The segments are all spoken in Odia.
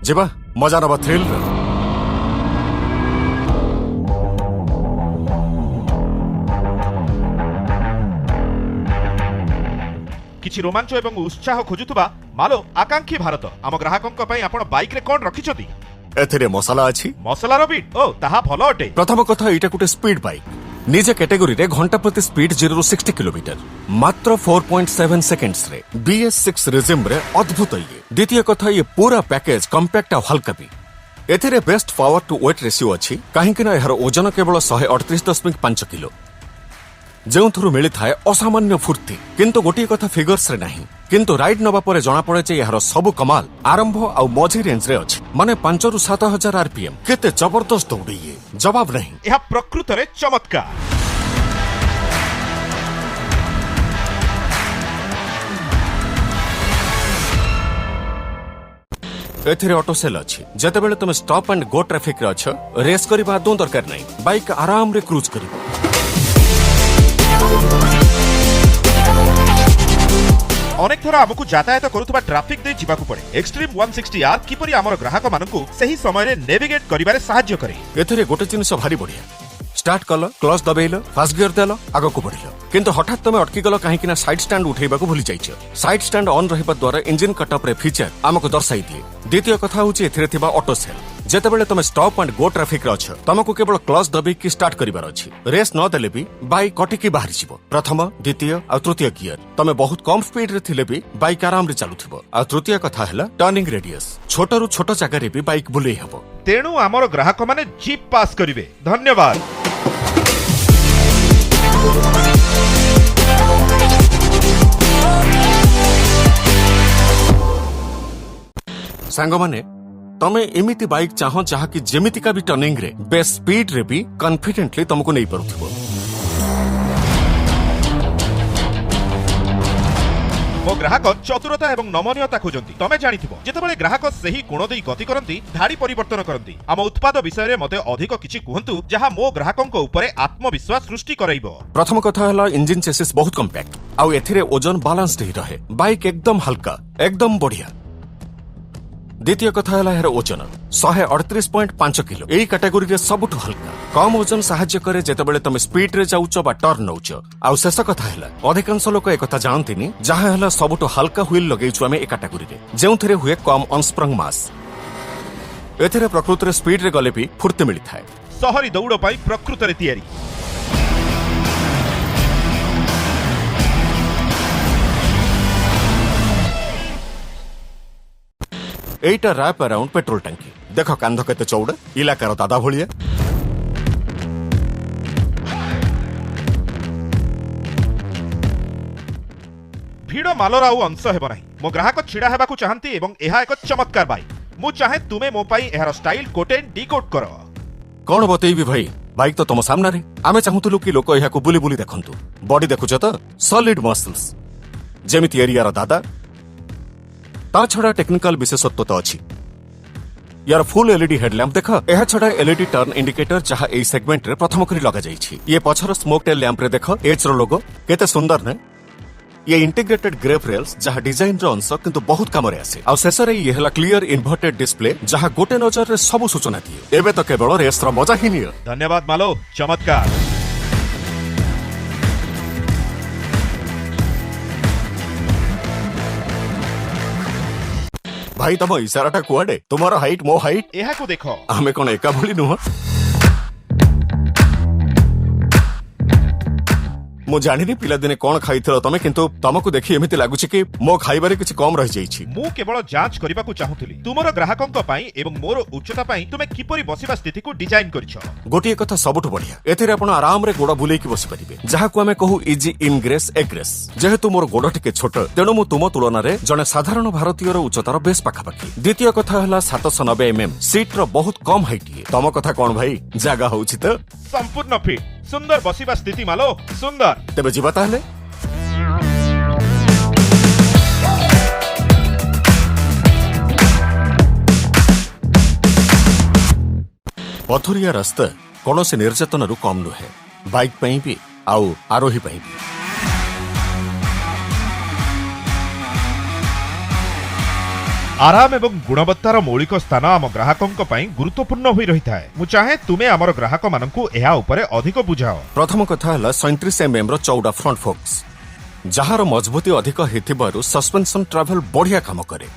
ଯିବା ମଜା ନବା ଥ୍ରିଲ୍। କିଛି ରୋମାଞ୍ଚ ଏବଂ ଉତ୍ସାହ ଖୋଜୁଥିବା ମାଲୋ ଆକାଂକ୍ଷୀ ଭାରତ ଆମ ଗ୍ରାହକଙ୍କ ପାଇଁ ଆପଣ ବାଇକରେ କ'ଣ ରଖିଛନ୍ତି? ଏଥିରେ ମସଲା ଅଛି। ମସଲାର ବିଟ୍? ଓ ତାହା ଭଲ ଅଟେ। ପ୍ରଥମ କଥା ଏଇଟା ଗୋଟେ ସ୍ପିଡ୍ ବାଇକ୍। ନିଜ କ୍ୟାଟେଗୋରୀରେ ଘଣ୍ଟା ପ୍ରତି ସ୍ପିଡ୍ 0 ରୁ 60 କିଲୋମିଟର ମାତ୍ର 4.7 ସେକେଣ୍ଡରେ BS6 ରେଜିମ୍ରେ ଅଦ୍ଭୁତ ଇଏ। ଦ୍ୱିତୀୟ କଥା ଇଏ ପୁରା ପ୍ୟାକେଜ କମ୍ପାକ୍ଟ ଆଉ ହାଲକା ବି। ଏଥିରେ best power to weight ratio ଅଛି କାହିଁକି ନା ଏହାର ଓଜନ କେବଳ 138.5 କିଲୋ ଯେଉଁଥିରୁ ମିଳିଥାଏ ଅସାମାନ୍ୟ ଫୁର୍ତ୍ତି। କିନ୍ତୁ ଗୋଟିଏ କଥା ଫିଗର୍ସରେ ନାହିଁ, କିନ୍ତୁ ରାଇଡ୍ ନବା ପରେ ଜଣାପଡ଼େ ଯେ ଏହାର ସବୁ କମାଲ ଆରମ୍ଭ ଆଉ ମଝି ରେଞ୍ଜରେ ଅଛି, ମାନେ 5 ରୁ 7,000 RPM। କେତେ ଜବରଦସ୍ତ ଦୌଡ଼ି ଇଏ, ଜବାବ ନାହିଁ। ଏହା ପ୍ରକୃତରେ ଚମତ୍କାର। ଏଥିରେ ଅଟୋ ସେଲ୍ ଅଛି। ଯେତେବେଳେ ତୁମେ ଷ୍ଟପ୍ ଆଣ୍ଡ ଗୋ ଟ୍ରାଫିକରେ ଅଛ, ରେସ୍ କରିବା ଆଦୌ ଦରକାର ନାହିଁ। ବାଇକ୍ ଆରାମରେ କ୍ରୁଜ୍ କରିବ। ଅନେକ ଥର ଆମକୁ ଯାତାୟାତ କରୁଥିବା ଟ୍ରାଫିକ ଦେଇ ଯିବାକୁ ପଡେ। ଏକ୍ସଟ୍ରିମ୍ 160R କିପରି ଆମର ଗ୍ରାହକମାନଙ୍କୁ ସେହି ସମୟରେ ନେଭିଗେଟ୍ କରିବାରେ ସାହାଯ୍ୟ କରେ। ଏଥିରେ ଗୋଟେ ଜିନିଷ ଭାରି ବଢିଆ। ଷ୍ଟାର୍ଟ କଲ, କ୍ଲଚ୍ ଦବେଇଲ, ଫାଷ୍ଟ ଗିୟର ଦେଲ, ଆଗକୁ ବଢିଲ। କିନ୍ତୁ ହଠାତ୍ ତମେ ଅଟକିଗଲ କାହିଁକି ନା ସାଇଡ୍ ଷ୍ଟାଣ୍ଡ ଉଠେଇବାକୁ ଭୁଲି ଯାଇଛ। ସାଇଡ୍ ଷ୍ଟାଣ୍ଡ ଅନ୍ ରହିବା ଦ୍ୱାରା ଇଞ୍ଜିନ କଟଅଫ୍ରେ ଫିଚର ଆମକୁ ଦର୍ଶାଇ ଦିଏ। ଦ୍ୱିତୀୟ କଥା ହେଉଛି ଏଥିରେ ଥିବା ଅଟୋ ସେଲ୍। ଯେତେବେଳେ ତମେ ଷ୍ଟପ୍ ଆଣ୍ଡ ଗୋ ଟ୍ରାଫିକରେ ଅଛ, ତମକୁ କେବଳ କ୍ଲଚ୍ ଦବେଇକି ଷ୍ଟାର୍ଟ କରିବାର ଅଛି। ରେସ୍ ନ ଦେଲେ ବି ବାଇକ୍ କଟିକି ବାହାରିଯିବ। ପ୍ରଥମ, ଦ୍ୱିତୀୟ ଆଉ ତୃତୀୟ ଗିୟର। ତମେ ବହୁତ କମ୍ ସ୍ପିଡରେ ଥିଲେ ବି ବାଇକ୍ ଆରାମରେ ଚାଲୁଥିବ। ଆଉ ତୃତୀୟ କଥା ହେଲା ଟର୍ଣ୍ଣିଂ ରେଡିୟସ୍। ଛୋଟରୁ ଛୋଟ ଜାଗାରେ ବି ବାଇକ୍ ବୁଲେଇ ହେବ। ତେଣୁ ଆମର ଗ୍ରାହକମାନେ ଜିପ୍ ପାସ୍ କରିବେ। ଧନ୍ୟବାଦ। ସାଙ୍ଗମାନେ, ତମେ ଏମିତି ବାଇକ୍ ଚାହଁ ଯାହାକି ଯେମିତିକା ବି ଟର୍ଣ୍ଣିଂରେ ବେଶ୍ ସ୍ପିଡରେ ବି କନଫିଡେଣ୍ଟଲି ତମକୁ ନେଇପାରୁଥିବ। ମୋ ଗ୍ରାହକ ଚତୁରତା ଏବଂ ନମନୀୟତା ଖୋଜନ୍ତି। ତମେ ଜାଣିଥିବ, ଯେତେବେଳେ ଗ୍ରାହକ ସେହି ଗୁଣ ଦେଇ ଗତି କରନ୍ତି, ଧାଡ଼ି ପରିବର୍ତ୍ତନ କରନ୍ତି। ଆମ ଉତ୍ପାଦ ବିଷୟରେ ମୋତେ ଅଧିକ କିଛି କୁହନ୍ତୁ ଯାହା ମୋ ଗ୍ରାହକଙ୍କ ଉପରେ ଆତ୍ମବିଶ୍ୱାସ ସୃଷ୍ଟି କରାଇବ। ପ୍ରଥମ କଥା ହେଲା ଇଞ୍ଜିନ ଚେସିସ୍ ବହୁତ କମ୍ପାକ୍ଟ ଆଉ ଏଥିରେ ଓଜନ ବାଲାନ୍ସଡ ହିଁ ରହେ। ବାଇକ୍ ଏକଦମ ହାଲକା, ଏକଦମ ବଢିଆ। ଦ୍ୱିତୀୟ କଥା ହେଲା ଏହାର ଓଜନ 138.5 କିଲୋ। ଏହି କ୍ୟାଟେଗୋରୀରେ ସବୁଠୁ ହାଲକା। କମ୍ ଓଜନ ସାହାଯ୍ୟ କରେ ଯେତେବେଳେ ତମେ ସ୍ପିଡରେ ଯାଉଛ ବା ଟର୍ନ ନଉଛ। ଆଉ ଶେଷ କଥା ହେଲା, ଅଧିକାଂଶ ଲୋକ ଏକଥା ଜାଣନ୍ତିନି, ଯାହା ହେଲା ସବୁଠୁ ହାଲକା ହୁଇଲ୍ ଲଗେଇଛୁ ଆମେ ଏ କ୍ୟାଟେଗୋରୀରେ, ଯେଉଁଥିରେ ହୁଏ କମ୍ ଅନସ୍ପ୍ରଙ୍ଗ ମାସ୍। ଏଥିରେ ପ୍ରକୃତରେ ସ୍ପିଡରେ ଗଲେ ବି ଫୁର୍ତ୍ତି ମିଳିଥାଏ। ସହରୀ ଦୌଡ଼ ପାଇଁ ପ୍ରକୃତରେ ତିଆରି। এইটা র্যাপ अराउंड पेट्रोल टांकी। देख कांध केते चौड़ा, इलाकार दादा भलिया। ଭିଡ଼ ମାଲର ଆଉ ଅଂଶ ହେବ ନାହିଁ। ମୋ ଗ୍ରାହକ ଛିଡ଼ା ହେବାକୁ ଚାହାନ୍ତି ଏବଂ ଏହା ଏକ ଚମତ୍କାର ବାଇକ୍। ମୁଁ ଚାହେଁ ତୁମେ ମୋ ପାଇଁ ଏହାର ଷ୍ଟାଇଲ କୋଟ୍ ଆଣ୍ଡ ଡିକୋଡ୍ କର। କଣ ବତେଇବି ଭାଇ, ବାଇକ୍ ତ ତମ ସାମ୍ନାରେ। ଆମେ ଚାହୁଁଥିଲୁ କି ଲୋକ ଏହାକୁ ବୁଲି ବୁଲି ଦେଖନ୍ତୁ। ବଡି ଦେଖୁଛ ତ, ସଲିଡ୍ ମସଲ୍ସ ଯେମିତି ଏରିଆର ଦାଦା। ତା ଛଡ଼ା ଟେକ୍ନିକାଲ ବିଶେଷତ୍ୱ ତ ଅଛି। यार फुल एलईडी हेडलैम्प देख। यह छड़ा एलईडी टर्न इंडिकेटर जहाँ ए सेगमेंट रे प्रथम करी लगा जाइछि। ये पछर स्मोक टेल लैंप रे देख एच रो लोगो केते सुंदर ने। ये इंटीग्रेटेड ग्रेफ रेल्स जहाँ डिजाइन रो अंश किंतु बहुत काम रे आसे। आ शेष रे ये हला क्लियर इन्वर्टेड डिस्प्ले जहाँ गोटे नजर रे सब सूचना दिए। एबे तो केवल रेस रो मजा ही नियो। धन्यवाद मालो, चमत्कार। भाई तम इशाराटा कुआडे? तुम्हार हाइट मो हाइट। एहाको देखो, आमे कोन एका भली नुह। मु जानिनी पिलादिने कोन खाइथिलो तमे, किंतु तमको देखि एमिति लागुछि कि मो खाइबारे किछि कम रहि जाइछि। मु केवल जांच करिबाकू चाहुथिली तुमरो ग्राहकंक पई एवं मोर उच्चता पई तुमे किपरि बसिबा स्थिति को डिजाइन करिछो। गोटिए कथा सबुठ बढ़िया, एथिरे आपण आराम रे गोड़ बुलेई की बसि परिबे, जाहाकू आमे कहू इजी इनग्रेस एग्रेस। जेहेतु मोर गोड़ टिके छोट, तेणु मु तुम तुलना रे जने साधारण भारतीयर उच्चतार बेस पाखापाखि। द्वितीय कथा हला 790 mm सीट रो बहुत कम हाइट। तम कथा कोन भाई, जागा होउछि त संपूर्ण फिट, सुंदर बसिबा स्थिति मालो, सुंदर। तेबे जिबा ताहले। पथुरिया रास्ता कौनसी निर्यातन कम नुहे, बाइक पई भी आउ आरोही पई भी। आराम एवं गुणवत्तार मौलिक स्थान आम ग्राहकंक पई गुरुत्वपूर्ण होई रहिथाय। मु चाहे तुमे हमर ग्राहक माननकु एहा उपरे अधिक बुझाओ। प्रथम कथा हला 37 mm रो चौड़ा फ्रंट फोक्स, जहार मजबूती अधिक हेतिबारु सस्पेंशन ट्रैवल बढ़िया काम करे।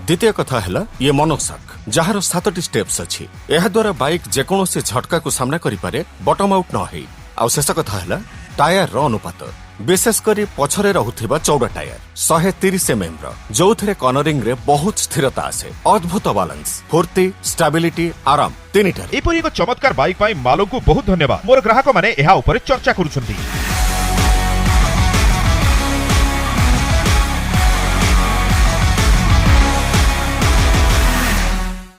द्वितीय कथा हला ये मोनोशॉक, जहार 7टी स्टेप्स अछि। एहा द्वारा बाइक जेकोनोसी झटका को सामना करि पारे, बॉटम आउट न हेई। आ शेष कथा हला टायर रो अनुपात, विशेष करी पछरे रहुथिबा चौड़ा टायर 130 mm रो, जोथरे कॉर्नरिंग रे बहुत स्थिरता आसे। अद्भुत बैलेंस, फुर्ती, स्टेबिलिटी, आराम तीनिटा। एपरि एक चमत्कार बाइक पाई मालो को बहुत धन्यवाद। मोर ग्राहक माने एहा उपरे चर्चा करूछंती।